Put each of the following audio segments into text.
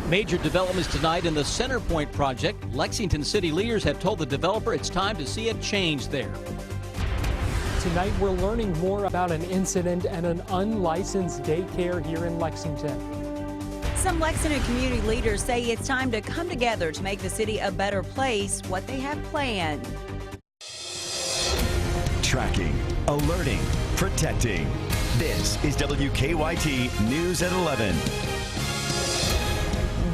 Major developments tonight in the Center Point project. Lexington city leaders have told the developer it's time to see a change there. Tonight we're learning more about an incident at an unlicensed daycare here in Lexington. Some Lexington community leaders say it's time to come together to make the city a better place. What they have planned. Tracking, alerting, protecting. This is WKYT News at 11.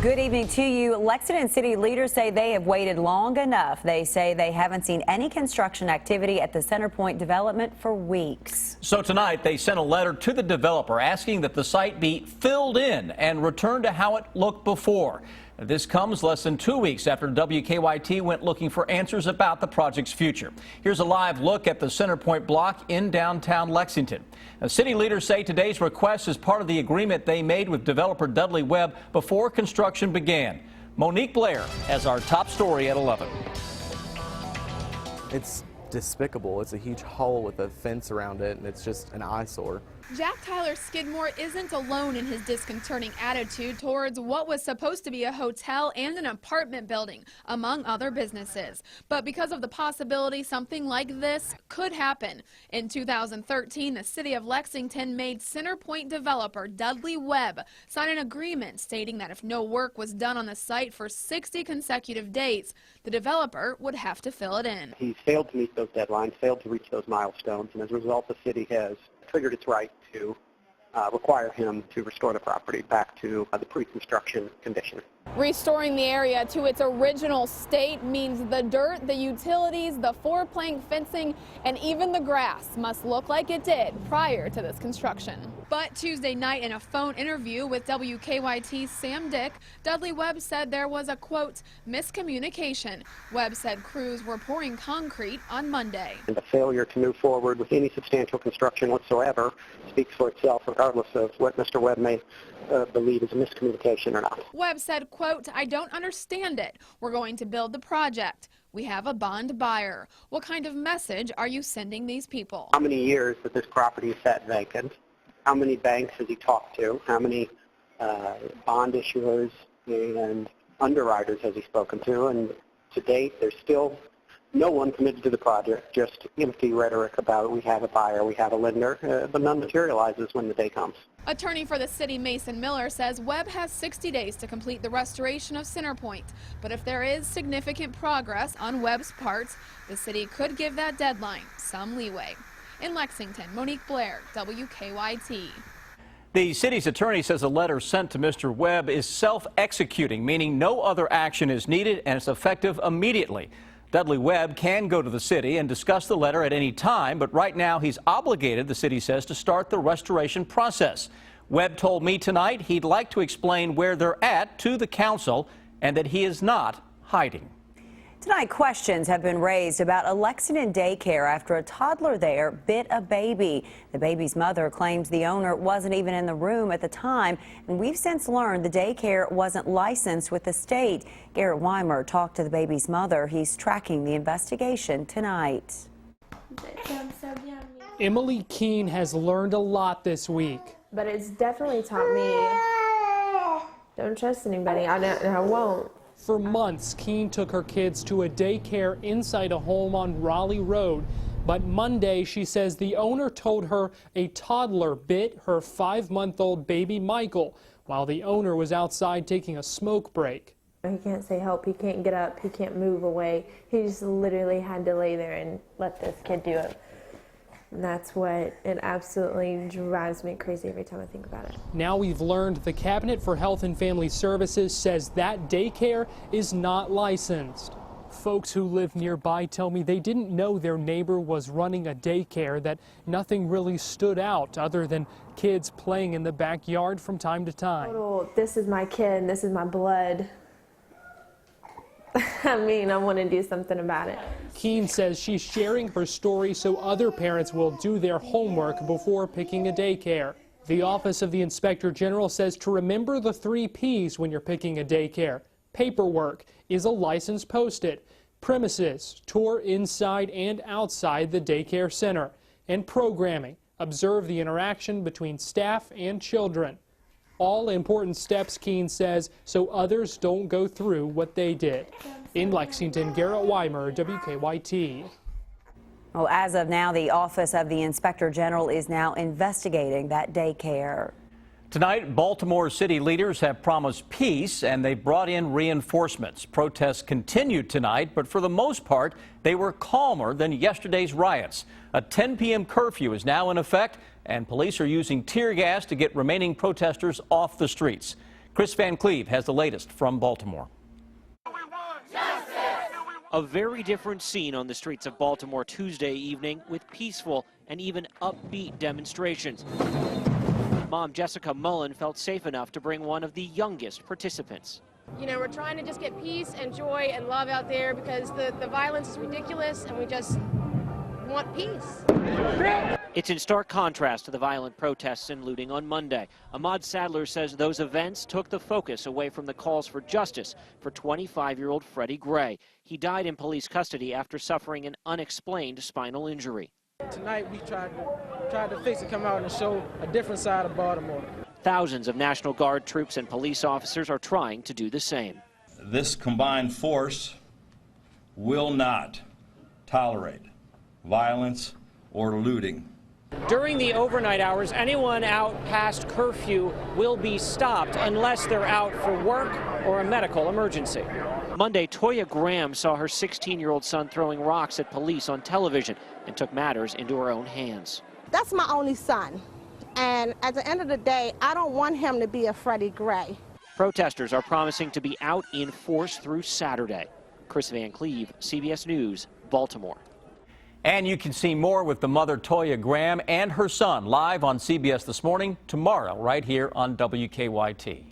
Good evening to you. Lexington city leaders say they have waited long enough. They say they haven't seen any construction activity at the Center Point development for weeks. So tonight they sent a letter to the developer asking that the site be filled in and returned to how it looked before. This comes less than 2 weeks after WKYT went looking for answers about the project's future. Here's a live look at the Center Point block in downtown Lexington. Now, city leaders say today's request is part of the agreement they made with developer Dudley Webb before construction began. Monique Blair has our top story at 11. It's despicable. It's a huge hole with a fence around it, and it's just an eyesore. Jack Tyler Skidmore isn't alone in his disconcerting attitude towards what was supposed to be a hotel and an apartment building, among other businesses. But because of the possibility something like this could happen, in 2013, the city of Lexington made Center Point developer Dudley Webb sign an agreement stating that if no work was done on the site for 60 consecutive days, the developer would have to fill it in. He's failed to meet those deadlines, failed to reach those milestones, and as a result, the city has triggered its right to require him to restore the property back to the pre-construction condition. Restoring the area to its original state means the dirt, the utilities, the four-plank fencing, and even the grass must look like it did prior to this construction. But Tuesday night in a phone interview with WKYT's Sam Dick, Dudley Webb said there was a, quote, miscommunication. Webb said crews were pouring concrete on Monday. And the failure to move forward with any substantial construction whatsoever speaks for itself, regardless of what Mr. Webb may believe is a miscommunication or not. Webb said, quote, I don't understand it. We're going to build the project. We have a bond buyer. What kind of message are you sending these people? How many years that this property is sat vacant? How many banks has he talked to? How many bond issuers and underwriters has he spoken to? And to date, there's still no one committed to the project, just empty rhetoric about we have a buyer, we have a lender, but none materializes when the day comes. Attorney for the city, Mason Miller, says Webb has 60 days to complete the restoration of Center Point. But if there is significant progress on Webb's part, the city could give that deadline some leeway. In Lexington, Monique Blair, WKYT. The city's attorney says a letter sent to Mr. Webb is self-executing, meaning no other action is needed and it's effective immediately. Dudley Webb can go to the city and discuss the letter at any time, but right now he's obligated, the city says, to start the restoration process. Webb told me tonight he'd like to explain where they're at to the council and that he is not hiding. Tonight, questions have been raised about a Lexington daycare after a toddler there bit a baby. The baby's mother claims the owner wasn't even in the room at the time, and we've since learned the daycare wasn't licensed with the state. Garrett Weimer talked to the baby's mother. He's tracking the investigation tonight. Emily Keene has learned a lot this week. But it's definitely taught me, don't trust anybody, I won't. For months, Keene took her kids to a daycare inside a home on Raleigh Road. But Monday, she says the owner told her a toddler bit her 5-month-old baby Michael while the owner was outside taking a smoke break. He can't say help, he can't get up, he can't move away. He just literally had to lay there and let this kid do it. And that's what it absolutely drives me crazy every time I think about it. Now we've learned the Cabinet for Health and Family Services says that daycare is not licensed. Folks who live nearby tell me they didn't know their neighbor was running a daycare, that nothing really stood out other than kids playing in the backyard from time to time. Oh, this is my kid and this is my blood. I mean, I want to do something about it. Keene says she's sharing her story so other parents will do their homework before picking a daycare. The Office of the Inspector General says to remember the 3 Ps when you're picking a daycare. Paperwork, is a license posted? Premises, tour inside and outside the daycare center. And programming, observe the interaction between staff and children. All important steps, Keene says, so others don't go through what they did. In Lexington, Garrett Weimer, WKYT. Well, as of now, the Office of the Inspector General is now investigating that daycare. Tonight, Baltimore city leaders have promised peace and they brought in reinforcements. Protests continued tonight, but for the most part, they were calmer than yesterday's riots. A 10 p.m. curfew is now in effect, and police are using tear gas to get remaining protesters off the streets. Chris Van Cleve has the latest from Baltimore. A very different scene on the streets of Baltimore Tuesday evening with peaceful and even upbeat demonstrations. Mom Jessica Mullen felt safe enough to bring one of the youngest participants. You know, we're trying to just get peace and joy and love out there because the violence is ridiculous and we just want peace. It's in stark contrast to the violent protests and looting on Monday. Ahmad Sadler says those events took the focus away from the calls for justice for 25-year-old Freddie Gray. He died in police custody after suffering an unexplained spinal injury. Tonight we tried to fix it, come out and show a different side of Baltimore. Thousands of National Guard troops and police officers are trying to do the same. This combined force will not tolerate violence or looting. During the overnight hours, anyone out past curfew will be stopped unless they're out for work or a medical emergency. Monday, Toya Graham saw her 16-year-old son throwing rocks at police on television and took matters into her own hands. That's my only son, and at the end of the day, I don't want him to be a Freddie Gray. Protesters are promising to be out in force through Saturday. Chris Van Cleve, CBS News, Baltimore. And you can see more with the mother, Toya Graham, and her son live on CBS This Morning, tomorrow, right here on WKYT.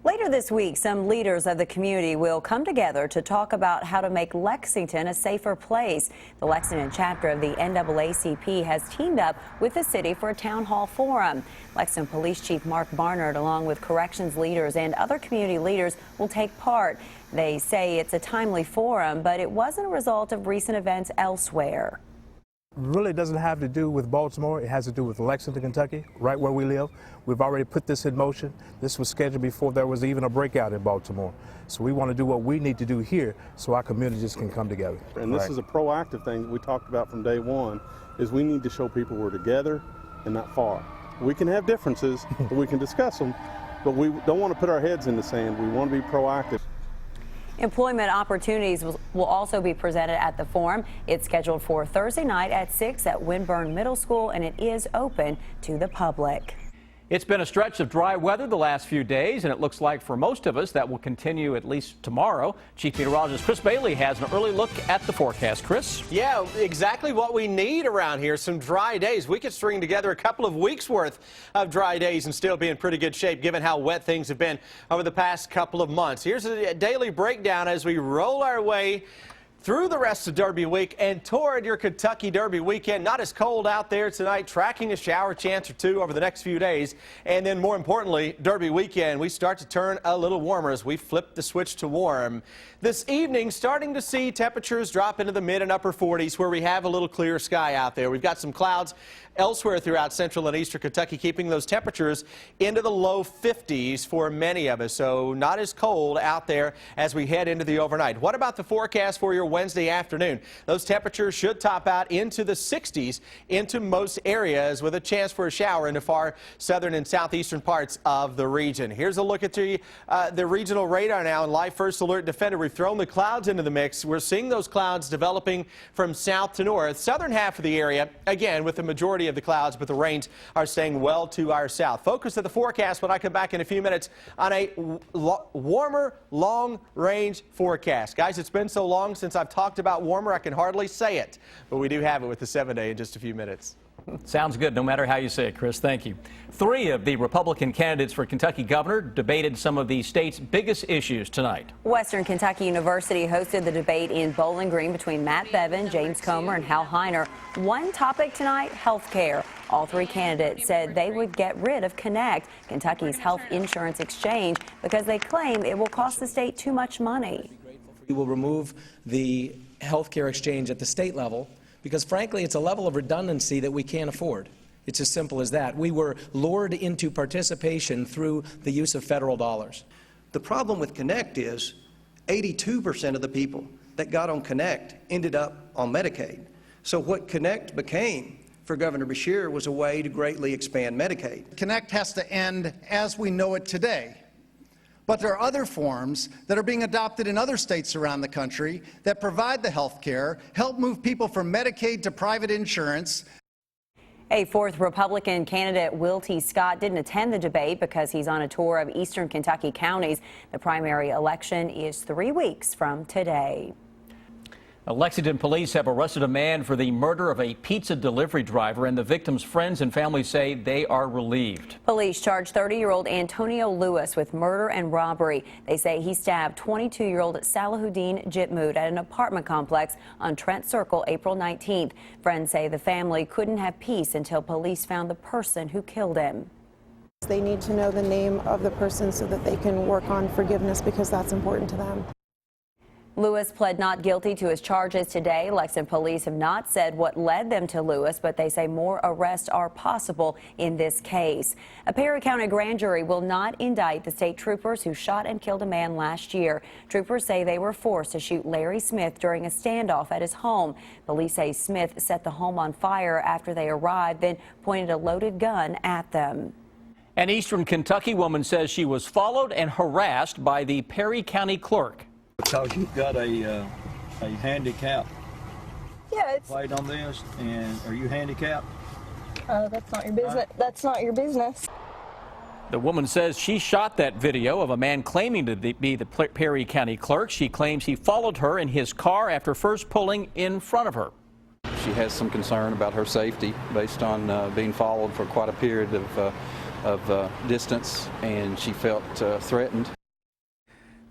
Later this week, some leaders of the community will come together to talk about how to make Lexington a safer place. The Lexington chapter of the NAACP has teamed up with the city for a town hall forum. Lexington Police Chief Mark Barnard, along with corrections leaders and other community leaders, will take part. They say it's a timely forum, but it wasn't a result of recent events elsewhere. Really doesn't have to do with Baltimore. It has to do with Lexington, Kentucky, right where we live. We've already put this in motion. This was scheduled before there was even a breakout in Baltimore. So we want to do what we need to do here so our communities can come together. And this is a proactive thing that we talked about from day one, is we need to show people we're together and not far. We can have differences, but we can discuss them, but we don't want to put our heads in the sand. We want to be proactive. Employment opportunities will also be presented at the forum. It's scheduled for Thursday night at 6 at Winburn Middle School, and it is open to the public. It's been a stretch of dry weather the last few days, and it looks like for most of us that will continue at least tomorrow. Chief Meteorologist Chris Bailey has an early look at the forecast. Chris? Yeah, exactly what we need around here, some dry days. We could string together a couple of weeks worth of dry days and still be in pretty good shape given how wet things have been over the past couple of months. Here's a daily breakdown as we roll our way through the rest of Derby week and toward your Kentucky Derby weekend. Not as cold out there tonight, tracking a shower chance or two over the next few days. And then more importantly, Derby weekend, we start to turn a little warmer as we flip the switch to warm. This evening, starting to see temperatures drop into the mid and upper 40s where we have a little clear sky out there. We've got some clouds elsewhere throughout central and eastern Kentucky, keeping those temperatures into the low 50s for many of us. So not as cold out there as we head into the overnight. What about the forecast for your Wednesday afternoon? Those temperatures should top out into the 60s into most areas with a chance for a shower in the far southern and southeastern parts of the region. Here's a look at the regional radar now in Live First Alert Defender. We've thrown the clouds into the mix. We're seeing those clouds developing from south to north. Southern half of the area, again, with the majority of the clouds, but the rains are staying well to our south. Focus of the forecast when I come back in a few minutes on a warmer, long-range forecast. Guys, it's been so long since I've talked about warmer, I can hardly say it, but we do have it with the 7-day in just a few minutes. Sounds good, no matter how you say it, Chris. Thank you. 3 of the Republican candidates for Kentucky governor debated some of the state's biggest issues tonight. Western Kentucky University hosted the debate in Bowling Green between Matt Bevin, James Comer, and Hal Heiner. One topic tonight, health care. All 3 candidates said they would get rid of Connect, Kentucky's health insurance exchange, because they claim it will cost the state too much money. We will remove the health care exchange at the state level, because frankly it's a level of redundancy that we can't afford. It's as simple as that. We were lured into participation through the use of federal dollars. The problem with Connect is 82% of the people that got on Connect ended up on Medicaid. So what Connect became for Governor Beshear was a way to greatly expand Medicaid. Connect has to end as we know it today. But there are other forms that are being adopted in other states around the country that provide the health care, help move people from Medicaid to private insurance. A fourth Republican candidate, Will T. Scott, didn't attend the debate because he's on a tour of eastern Kentucky counties. The primary election is 3 weeks from today. Lexington police have arrested a man for the murder of a pizza delivery driver, and the victim's friends and family say they are relieved. Police charged 30-year-old Antonio Lewis with murder and robbery. They say he stabbed 22-year-old Salahuddin Jitmood at an apartment complex on Trent Circle April 19th. Friends say the family couldn't have peace until police found the person who killed him. They need to know the name of the person so that they can work on forgiveness, because that's important to them. Lewis pled not guilty to his charges today. Lexington police have not said what led them to Lewis, but they say more arrests are possible in this case. A Perry County grand jury will not indict the state troopers who shot and killed a man last year. Troopers say they were forced to shoot Larry Smith during a standoff at his home. Police say Smith set the home on fire after they arrived, then pointed a loaded gun at them. An eastern Kentucky woman says she was followed and harassed by the Perry County clerk. Because you've got a handicap plate on this, and are you handicapped? That's not your business. That's not your business. The woman says she shot that video of a man claiming to be the Perry County clerk. She claims he followed her in his car after first pulling in front of her. She has some concern about her safety based on being followed for quite a period of distance, and she felt threatened.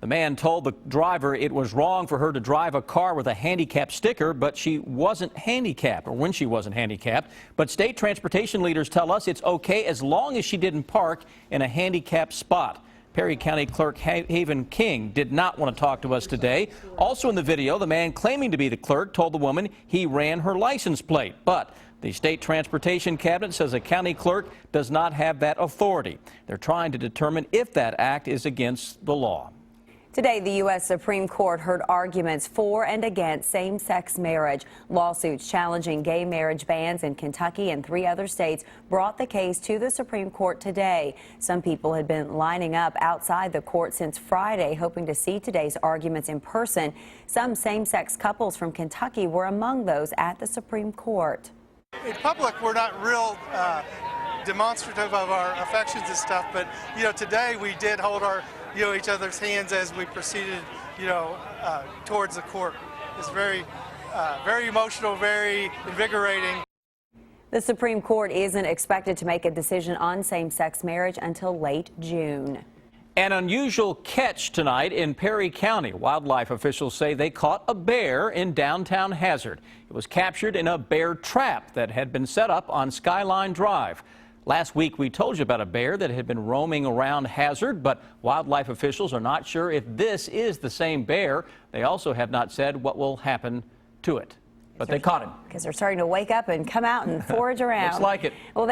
The man told the driver it was wrong for her to drive a car with a handicap sticker, but she wasn't handicapped, or when she wasn't handicapped. But state transportation leaders tell us it's okay as long as she didn't park in a handicapped spot. Perry County Clerk Haven King did not want to talk to us today. Also in the video, the man claiming to be the clerk told the woman he ran her license plate. But the state transportation cabinet says a county clerk does not have that authority. They're trying to determine if that act is against the law. Today, the U.S. Supreme Court heard arguments for and against same-sex marriage. Lawsuits challenging gay marriage bans in Kentucky and 3 other states brought the case to the Supreme Court today. Some people had been lining up outside the court since Friday, hoping to see today's arguments in person. Some same-sex couples from Kentucky were among those at the Supreme Court. In public, we're not real demonstrative of our affections and stuff, but today we did hold our each other's hands as we proceeded towards the court. It's very emotional, very invigorating. The Supreme Court isn't expected to make a decision on same-sex marriage until late June. An unusual catch tonight in Perry County. Wildlife officials say they caught a bear in downtown Hazard. It was captured in a bear trap that had been set up on Skyline Drive. Last week, we told you about a bear that had been roaming around Hazard, but wildlife officials are not sure if this is the same bear. They also have not said what will happen to it, but they caught him. Because they're starting to wake up and come out and forage around. Looks like it. Well,